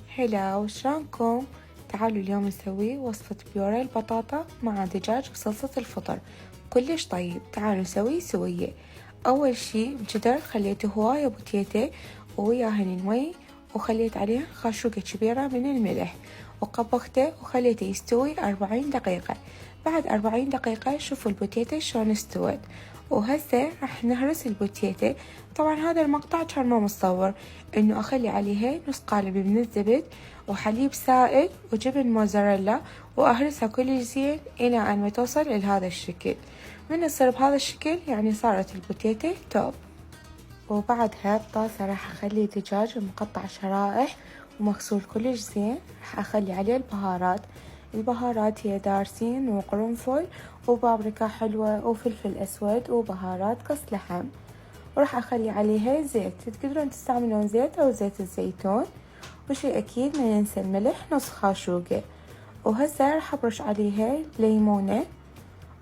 هلا وشلونكم؟ تعالوا اليوم نسوي وصفة بيوري البطاطا مع دجاج بصلصة الفطر كلش طيب. تعالوا نسوي سوية. أول شي بجدر خليته هواية بوتيتة ووياهن المي وخليت عليه خاشوقة كبيرة من الملح وقبخته وخليته يستوي 40 دقيقة. بعد 40 دقيقة شوفوا البوتيتة شلون استوت. وهسه راح نهرس البوتيتة. طبعا هذا المقطع كان ما مصور، انه اخلي عليها نص قالب من الزبد وحليب سائل وجبن موزاريلا واهرسها كل زين الى ان ما توصل لهذا الشكل. من تصير بهذا الشكل يعني صارت البوتيتة توب. وبعدها بطاسة راح اخلي دجاج مقطع شرائح ومغسول كلش زين. راح اخلي عليه البهارات هي دارسين وقرنفل وبابريكا حلوة وفلفل اسود وبهارات قص لحم. وراح اخلي عليها زيت، تقدرون تستعملون زيت او زيت الزيتون. وشي اكيد ما ننسى الملح نص خاشوقة. وهسه راح ابرش عليها ليمونة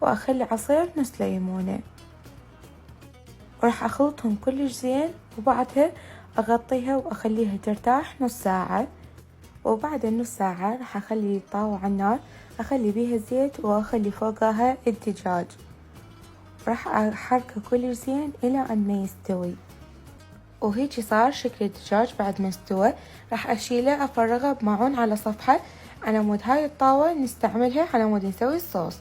واخلي عصير نص ليمونة وراح اخلطهم كلش زين. وبعدها اغطيها واخليها ترتاح نص ساعة. وبعد النص ساعة راح اخلي الطاوة على النار، اخلي بيها زيت واخلي فوقها الدجاج. راح احركه كلش زين الى ان ما يستوي. وهيجي صار شكل الدجاج بعد ما استوى. راح اشيله افرغه بماعون على صفحة على مود هاي الطاوة نستعملها على مود نسوي الصوص.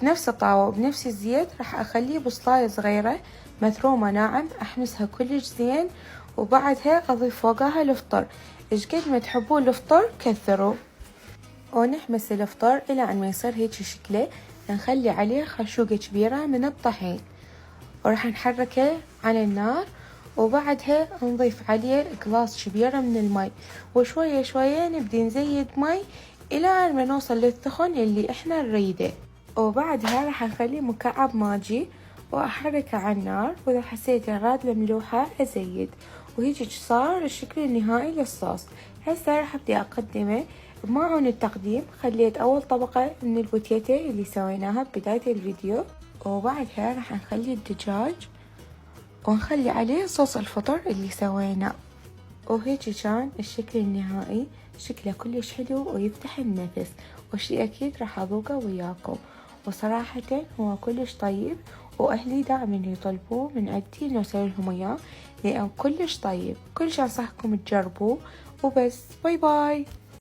بنفس الطاوة وبنفس الزيت راح اخليه بصلاية صغيرة مثرومة ناعم احمسها كلش زين. وبعدها اضيف فوقها الفطر، ايش قد ما تحبون الفطر كثروا. ونحمس الفطر الى ان ما يصير هيجي شكله. نخلي عليه خشوقة كبيرة من الطحين وراح نحركه على النار. وبعدها نضيف عليه قلاص كبيرة من المي وشوية شوية نبدي نزيد مي الى ان ما نوصل للثخن اللي احنا نريده. وبعدها راح نخلي مكعب ماجي واحركه على النار، واذا حسيت الرادلة ملوحة ازيد. وهيجي صار الشكل النهائي للصوص. هسه راح ابدي اقدمه. بماعون التقديم خليت اول طبقة من البوتيتة اللي سويناها ببداية الفيديو، وبعدها راح نخلي الدجاج ونخلي عليه صوص الفطر اللي سويناه. وهيجي كان الشكل النهائي، شكله كلش حلو ويفتح النفس. وشي اكيد راح اذوقه وياكم. وصراحة هو كلش طيب واهلي دائما يطلبوه من عندي انه اسوي لهم اياه لانه كلش طيب. كلش انصحكم تجربوه. وبس، باي باي.